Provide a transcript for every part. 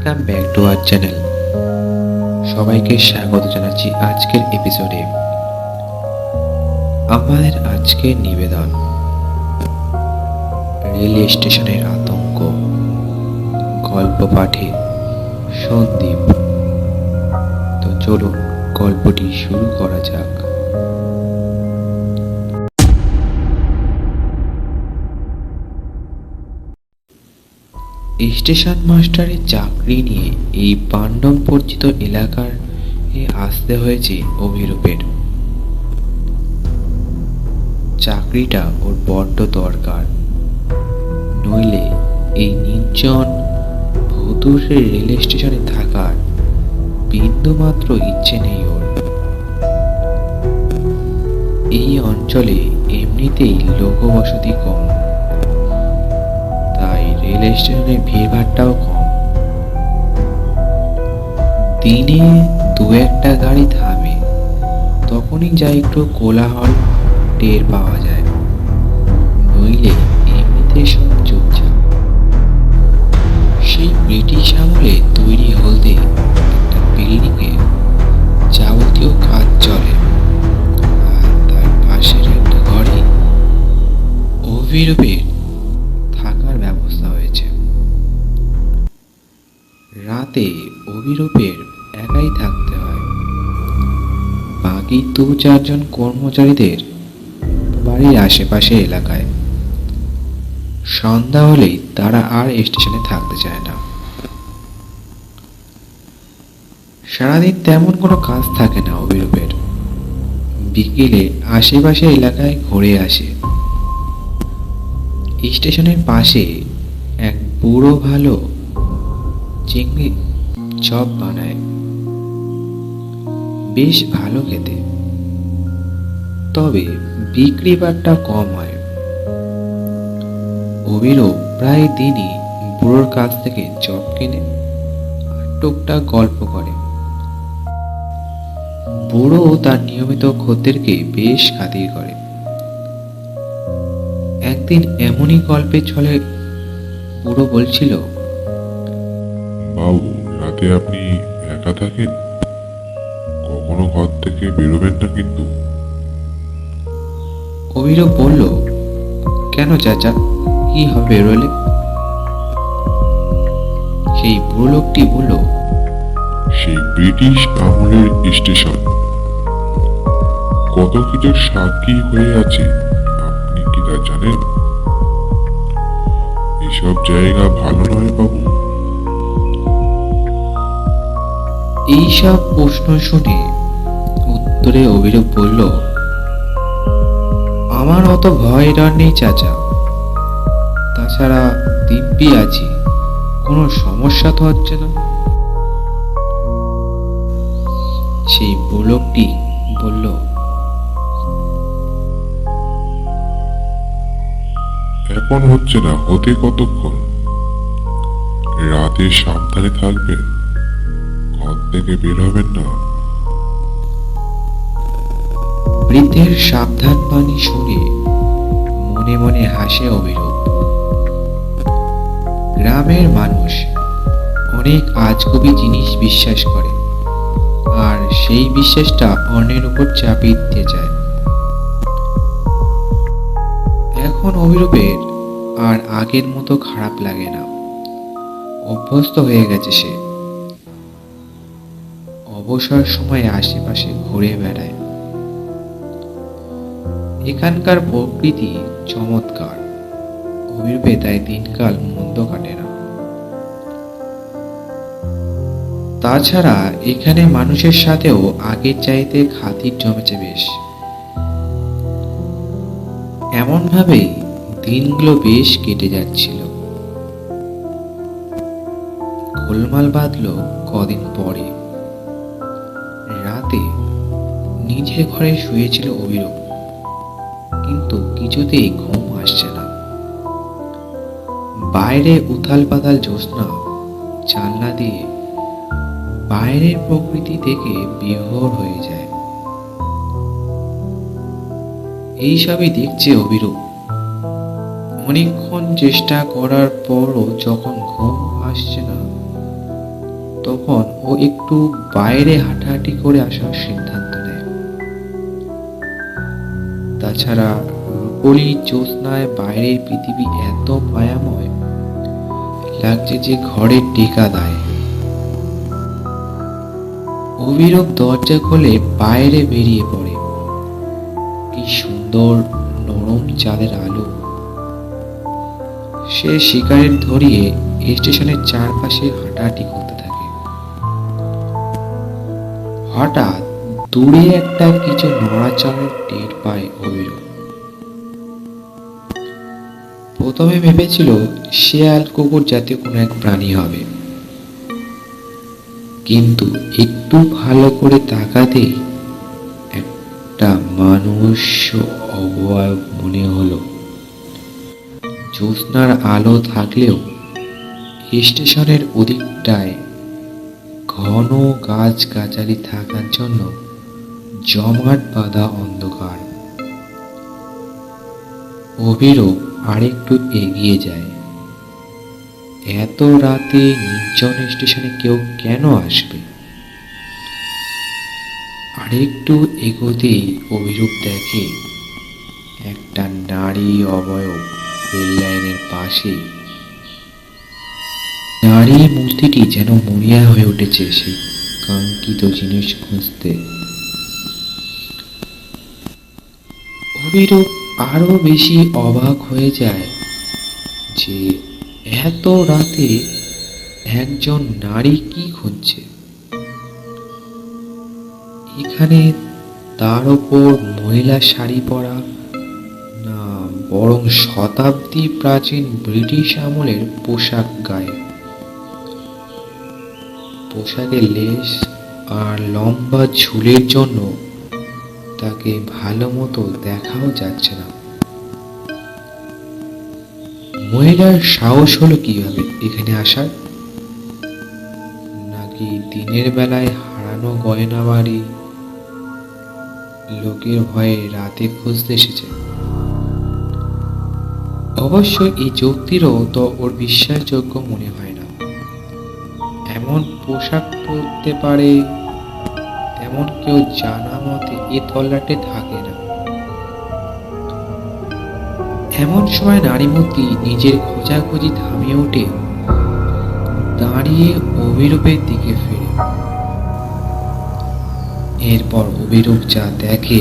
Welcome back to our channel. সবাইকে স্বাগত জানাচ্ছি আজকের এপিসোডে। আমাদের আজকের নিবেদন রেল স্টেশনের আতঙ্ক, গল্প পাঠে সন্দীপ। তো চলুন গল্পটি শুরু করা যাক। স্টেশন মাস্টারের চাকরি নিয়ে এই পাণ্ডব পরিচিত এলাকার আসতে হয়েছে অভিরূপের। চাকরিটা ওর বড্ড দরকার, নইলে এই নির্জন ভূতুড়ে রেল স্টেশনে থাকার বিন্দুমাত্র ইচ্ছে নেই ওর। এই অঞ্চলে এমনিতেই লোকবসতি কম, তাই রেল স্টেশনের ভিড়ভাড়টাও কম। দিনে দু একটা গাড়ি থামে, তখনই যা একটু কোলাহল টের পাওয়া যায়, নইলে এমনিতে সব চুপচাপ। সেই ব্রিটিশ আমলে তৈরি হলদে একটা বিল্ডিংয়ে যাবতীয় কাজ চলে, আর তার পাশের একটা ঘরে অভিরূপের থাকার ব্যবস্থা হয়েছে। রাতে অভিরূপের একাই থাকতে হয়, বাকি 2-4 জন কর্মচারীদের বাড়ির আশেপাশে এলাকায়। সন্ধ্যা হলেই তারা আর স্টেশনে থাকতে চায় না। সারাদিন তেমন কোনো কাজ থাকে না অভিরূপের। বিকেলে আশেপাশে এলাকায় ঘুরে আসে। স্টেশনের পাশে এক বুড়ো ভালো চিংড়ি চপ বানায়, বেশ ভালো খেতে, তবে বিক্রি বাট্টা কম হয়। অভিরূপ প্রায় দিনই বুড়োর কাছ থেকে চপ কিনে আর টুকটাক গল্প করে। বুড়ো তার নিয়মিত খদ্দেরকে বেশ খাতির করে। একদিন এমনই গল্পে ছলে বুড়ো বলছিল, বাবু, রাতে আপনি একা থাকেন, কখনো ঘর থেকে বেরোবেন না কিন্তু। অভিরূপ বলল, কেন চাচা, কি হবে বেরোলে? সেই বুড়ো লোকটি বলল, সেই ব্রিটিশ আমলের স্টেশন কত কিছুর সাক্ষী হয়ে আছে, আপনি কি তা জানেন? এসব জায়গা ভালো নয় বাবু। এইসব প্রশ্ন শুনে উত্তরে অভিরূপ বলল, আমার অত ভয় ডর নেই চাচা, তাছাড়া দিব্যি আছি, কোনো সমস্যা তো হচ্ছে না। সেই বুড়োটি বলল, এখন হচ্ছে না, হতে কতক্ষণ? রাতে সাবধানে থাকবেন, ঘর থেকে বের হবেন না। বৃদ্ধের সাবধান বাণী শুনে মনে মনে হাসে অভিরূপ। গ্রামের মানুষ অনেক আজগুবি জিনিস বিশ্বাস করে, আর সেই বিশ্বাসটা অন্যের উপর চাপিয়ে দিতে চায়। এখন অভিরূপের আর আগের মতো খারাপ লাগে না, অভ্যস্ত হয়ে গেছে সে। অবসর সময়ে আশেপাশে ঘুরে বেড়ায়। এখানকার প্রকৃতি চমৎকার, অভিরূপে তাই দিনকাল মন্দ কাটে না। তাছাড়া এখানে মানুষের সাথেও আগের চাইতে খাতির জমেছে বেশ। এমন ভাবেই দিনগুলো বেশ কেটে যাচ্ছিল। গোলমাল বাঁধলো কদিন পরে। রাতে নিজের ঘরে শুয়েছিল অভিরূপ, কিন্তু কিছুতেই ঘুম আসছে না। বাইরে উথাল পাতাল জ্যোৎস্না জানলা দিয়ে বাইরের প্রকৃতি দেখে বিভোর হয়ে যায়। এইসবই দেখছে অভিরূপ। অনেকক্ষণ চেষ্টা করার পরও যখন ঘুম আসছে না, তখন ও একটু বাইরে হাঁটাহাঁটি করে আসার সিদ্ধান্ত নেয়। তাছাড়া রূপলি জ্যোৎস্নায় বাইরের পৃথিবী এত মায়াময় লাগছে যে ঘরে টেকা দেয়। অভিরূপ দরজা খুলে বাইরে বেরিয়ে পড়ে। কি সুন্দর নরম চাঁদের আলো। সে সিগারেট ধরিয়ে স্টেশনের চারপাশে হাঁটাহাঁটি করতে থাকে। হঠাৎ দূরে একটা কিছু নড়াচড়ার টের পায় অভিরূপ। প্রথমে ভেবেছিল শেয়াল কুকুর জাতীয় কোনো এক প্রাণী হবে, কিন্তু একটু ভালো করে তাকাতেই একটা মানুষ অবয়ব মনে হলো। জ্যোৎস্নার আলো থাকলেও স্টেশনের ওদিকটায় ঘন গাছগাছালি থাকার জন্য জমাট বাঁধা অন্ধকার। অভিরূপ আরেকটু এগিয়ে যায়। এত রাতে নির্জন স্টেশনে কেউ কেন আসবে? আরেকটু এগোতেই অভিরূপ দেখে একটা নারী অবয়ব রেল লাইনের পাশে। নারী মূর্তিটি যেন মরিয়া হয়ে উঠেছে সেই কাঙ্ক্ষিত জিনিস খুঁজতে। অভিরূপ আরো বেশি অবাক হয়ে যায় যে এত রাতে একজন নারী কি খুঁজছে এখানে। তার উপর মহিলা শাড়ি পরা, না বরং শতাব্দী প্রাচীন ব্রিটিশ আমলের পোশাক গায়ে। পোশাকের লেস আর লম্বা ঝুলের জন্য তাকে ভালো মতো দেখাও যাচ্ছে না। মহিলার সাহস হলো কিভাবে এখানে আসার? নাকি দিনের বেলায় হারানো গয়না বাড়ি লোকের ভয়ে রাতে খুঁজতে এসেছে? অবশ্য এই যুক্তিরও তো ওর বিশ্বাসযোগ্য মনে হয় না। এমন পোশাক পরতে পারে এমন কেউ জানা মতে এ তল্লাটে থাকে না। এমন সময় নারীমূর্তি নিজের খোঁজাখুঁজি থামিয়ে ওঠে, দাঁড়িয়ে অভিরূপের দিকে ফিরে। এরপর অভিরূপ যা দেখে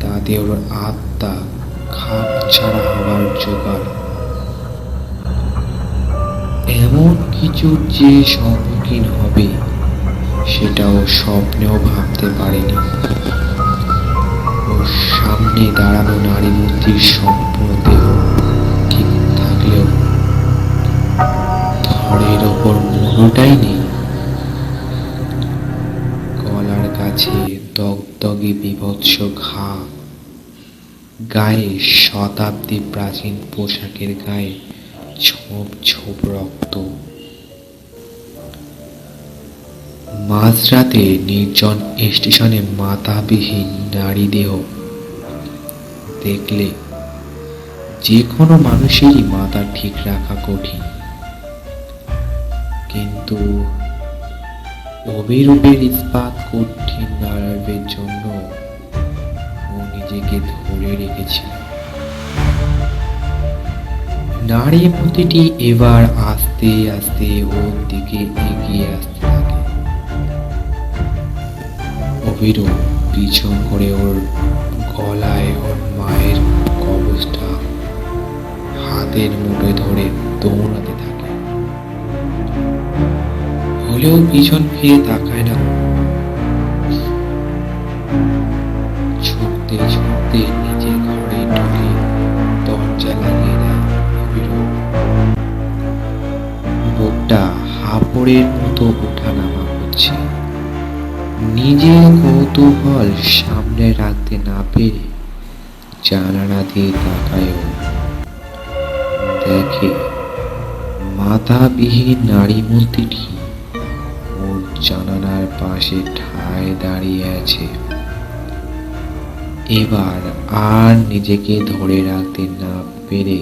তাতে ওর আত্মা খাপ ছাড়া হওয়ার জোগাড়। এমন কিছু যে সম্মুখীন হবে সেটাও স্বপ্নেও ভাবতে পারেনি। ওর সামনে দাঁড়ানো নারী মূর্তির সম্পূর্ণ দেহ ঠিক থাকলেও ধড়ের ওপর মুড়োটাই নেই। গলার কাছে দগদগে বিভৎস ঘা, গায়ে শতাব্দী প্রাচীন পোশাকের গায়ে ছোপ ছোপ রক্ত। মাঝরাতে নির্জন স্টেশনে মাথাবিহীন নারী দেহ দেখলে যে কোনো মানুষেরই মাথা ঠিক রাখা কঠিন, কিন্তু অভিরূপের ইস্পাত কঠিন নার্ভের জন্য ও নিজেকে ধরে রেখেছিল। নারী মূর্তিটি এবার আস্তে আস্তে ওর দিকে এগিয়ে আসতে থাকে। অভিরূপ পিছন করে ওর গলায় ওর মায়ের কবজটা হাতের মুঠোয় ধরে দৌড়াতে থাকে। হলেও পিছন ফিরে তাকায় না। ছুটতে ছুটতে নিজের ঘরে ঢুকে দরজা লাগিয়ে দেয় অভিরূপ। বুকটা হাঁপড়ের মতো ওঠানামা করছে। নিজের কৌতূহল সামনে রাখতে না পেরে জানালা দিয়ে তাকায়। দেখে মাথাবিহীন নারী মূর্তিটি ওর জানালার পাশে ঠায় দাঁড়িয়ে আছে। এবার আর নিজেকে ধরে রাখতে না পেরে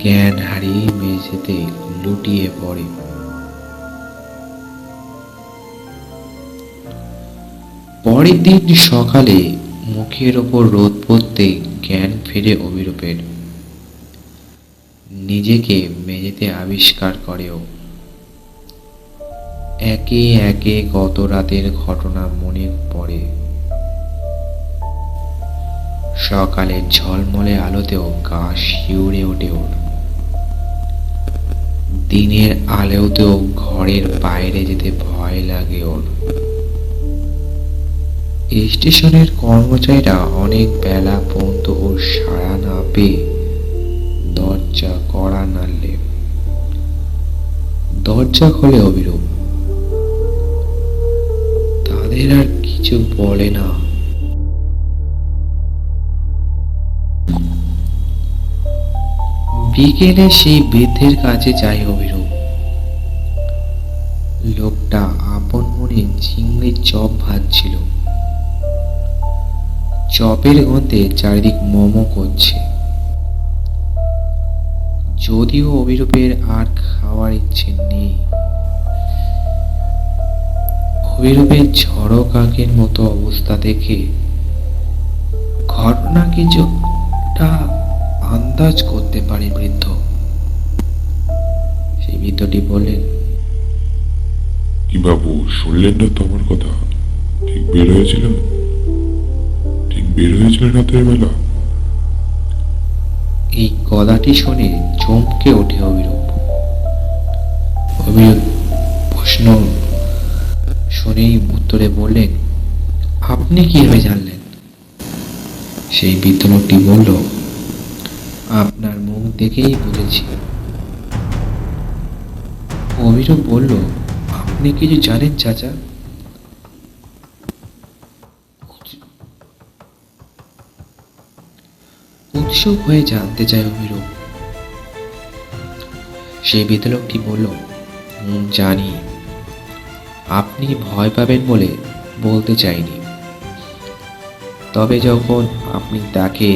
জ্ঞান হারিয়ে মেঝেতে লুটিয়ে পড়ে। পরের দিন সকালে মুখের ওপর রোদ পড়তে জ্ঞান ফেরে অভিরূপের। নিজেকে মেঝেতে আবিষ্কার করেও। একে একে গত রাতের ঘটনা মনে পড়ে। সকালের ঝলমলে আলোতেও গা শিউরে ওঠে ওর। দিনের আলোতেও ঘরের বাইরে যেতে ভয় লাগে ওর। স্টেশনের কর্মচারীরা অনেক বেলা পর্যন্ত ওর সাড়া না পেয়ে দরজা কড়া নাড়লে। দরজা খোলে অভিরূপ। তাদের আর কিছু বলে না। বিকেলে সেই বৃদ্ধের কাছে যায় অভিরূপ। লোকটা আপন মনে চিংড়ির চপ ভাজছিল। চপের গন্ধে চারিদিক মোমো করছে। যদিও অভিরূপের আর খাওয়ার ইচ্ছে নেই। অভিরূপের ঝড়ো কাকের মতো অবস্থা দেখে ঘটনা কিছুটা আন্দাজ করতে পারে বৃদ্ধ। সেই বৃদ্ধটি বললেন, কি বাবু, শুনলেন না তো আমার কথা? ঠিক বের হয়েছিলেন রাতের বেলা? এই কথাটি শুনে চমকে ওঠে অভিরূপ। প্রশ্ন শুনেই উত্তরে বললেন, আপনি কিভাবে জানলেন? সেই বৃদ্ধ লোকটি বলল, আপনার মুখ দেখেই বুঝেছি। অভিরূপ বলল, আপনি কিছু জানেন চাচা? উৎসুক হয়ে জানতে চায় অভিরূপ। সেই বৃদ্ধ লোকটি বলল, জানি। আপনি ভয় পাবেন বলে বলতে চাইনি। তবে যখন আপনি তাকে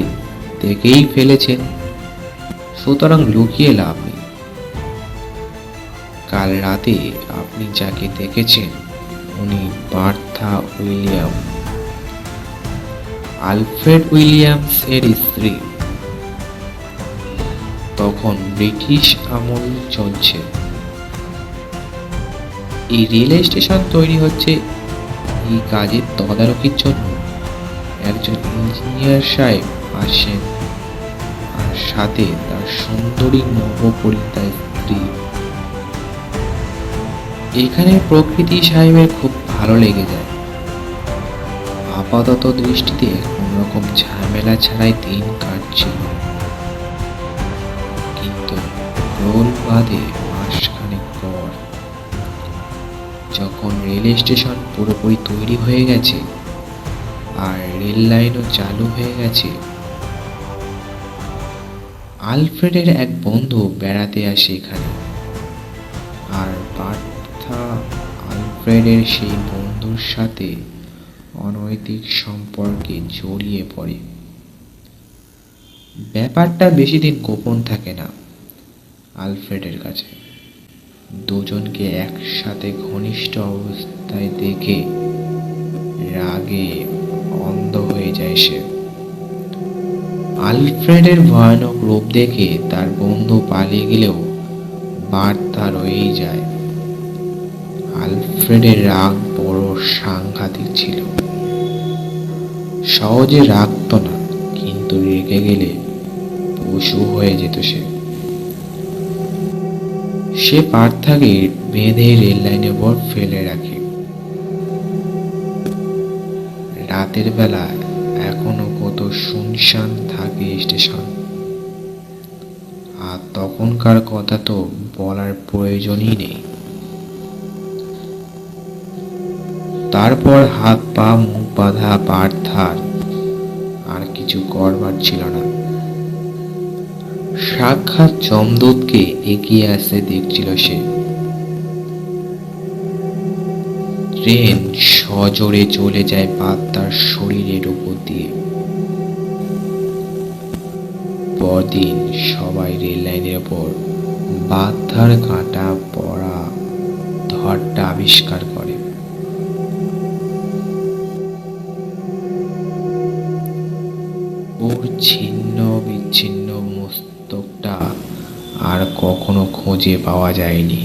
দেখেই ফেলেছেন, সুতরাং লুকিয়ে লাভ নেই। কাল রাতে আপনি যাকে দেখেছেন উনি বার্থা উইলিয়াম, আলফ্রেড উইলিয়ামস এর স্ত্রী। তখন ব্রিটিশ আমল চলছে। এই রেল স্টেশন তৈরি হচ্ছে। এই কাজের তদারকির জন্য একজন ইঞ্জিনিয়ার সাহেব আসেন, আর সাথে তার সুন্দরী নবপরিণীতা স্ত্রী। এখানে প্রকৃতি সাহেবের খুব ভালো লেগে যায়। আপাতত দৃষ্টিতে কোনোরকম ঝামেলা ছাড়াই দিন কাটছিল। কিন্তু রোল বাদে মাসখানেক পর, যখন রেল স্টেশন পুরোপুরি তৈরি হয়ে গেছে আর রেল লাইনও চালু হয়ে গেছে, আলফ্রেডের এক বন্ধু বেড়াতে আসে এখানে। আর বার্থা আলফ্রেডের সেই বন্ধুর সাথে অনৈতিক সম্পর্কে জড়িয়ে পড়ে। ব্যাপারটা বেশি দিন গোপন থাকে না আলফ্রেডের কাছে। দুজনকে একসাথে ঘনিষ্ঠ অবস্থায় দেখে রাগে অন্ধ হয়ে যায় সে। আলফ্রেডের ভয়ানক রূপ দেখে তার বন্ধু পালিয়ে গেলেও বার্তা রয়েই যায়। আলফ্রেডের রাগ বড় সাংঘাতিক ছিল। সহজে রাগত না, কিন্তু রেগে গেলে পশু হয়ে যেত সে। সে বার্তাকে বেঁধে রেল লাইনের উপর ফেলে রাখে। রাতের বেলা এখনো কত শুনশান থাকে স্টেশন। আর তখনকার কথা তো বলার প্রয়োজনই নেই। তারপর হাত পা মুখ বাঁধা বার্থার আর কিছু করবার ছিল না। সাক্ষাৎ যমদূতকে এগিয়ে আসতে দেখছিল সে। ট্রেন সজোরে চলে যায় বার্তার শরীরের উপর দিয়ে। পরদিন সবাই রেল লাইনের উপর বার্তার কাটা পড়া ধরটা আবিষ্কার করে। ওর ছিন্ন বিচ্ছিন্ন মস্তকটা আর কখনো খুঁজে পাওয়া যায়নি।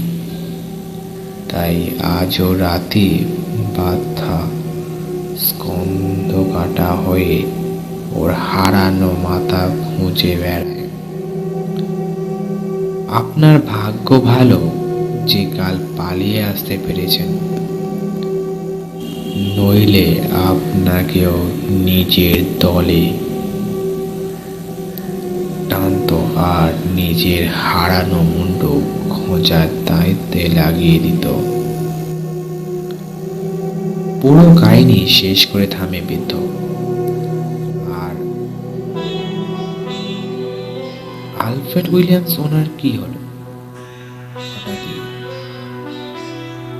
তাই আজও রাতে বাধা স্কন্ধ কাটা হয়ে ওর হারানো মাথা খুঁজে বেড়ায়। আপনার ভাগ্য ভালো যে কাল পালিয়ে আসতে পেরেছেন, নইলে আপনাকেও নিজের দলে টানতো আর নিজের হারানো মুন্ড খোঁজার দায়িত্বে লাগিয়ে দিত। পুরো কাহিনী শেষ করে থামে বৃদ্ধ। আর আলফ্রেড উইলিয়ামস ওনার কি হলো? হঠাৎই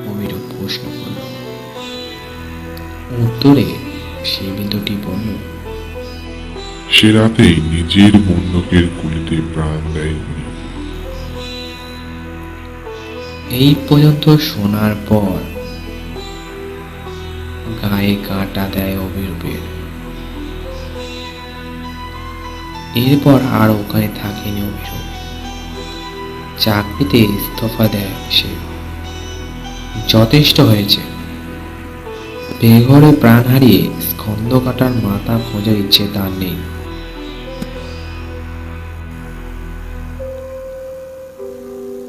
অমিরূপ প্রশ্ন করল। উত্তরে সে বৃদ্ধটি বলল, সে রাতেই নিজের বন্ধকের গুলিতে প্রাণ দেয় উনি। এই পর্যন্ত শোনার পর গায়ে কাঁটা দেয় অমিরূপের। এরপর আর ওখানে থাকেনি অমিরূপ। চাকরিতে ইস্তফা দেয় সে। যথেষ্ট হয়েছে। বেঘরে প্রাণ হারিয়ে স্কন্ধ কাটার মাথা খোঁজার ইচ্ছে তার নেই।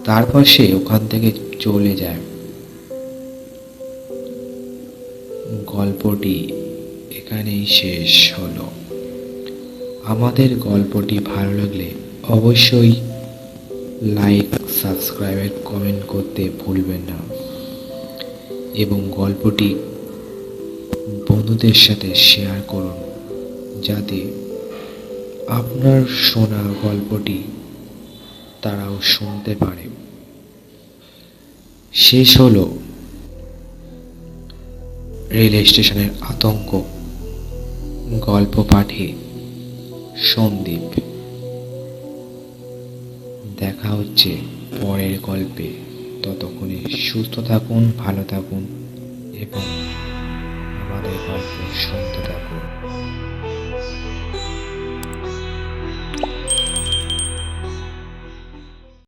তারপর সে ওখান থেকে চলে যায়। গল্পটি এখানেই শেষ হলো। আমাদের গল্পটি ভালো লাগলে অবশ্যই লাইক, সাবস্ক্রাইব, কমেন্ট করতে ভুলবেন না এবং গল্পটি বন্ধুদের সাথে শেয়ার করুন, যাতে আপনার শোনা গল্পটি তারাও শুনতে পারে। শেষ হলো রেল স্টেশনের আতঙ্ক, গল্প পাঠে সন্দীপ। দেখা হচ্ছে পরের গল্পে। ততক্ষণে সুস্থ থাকুন, ভালো থাকুন এবং আমাদের গল্প শুনতে থাকুন।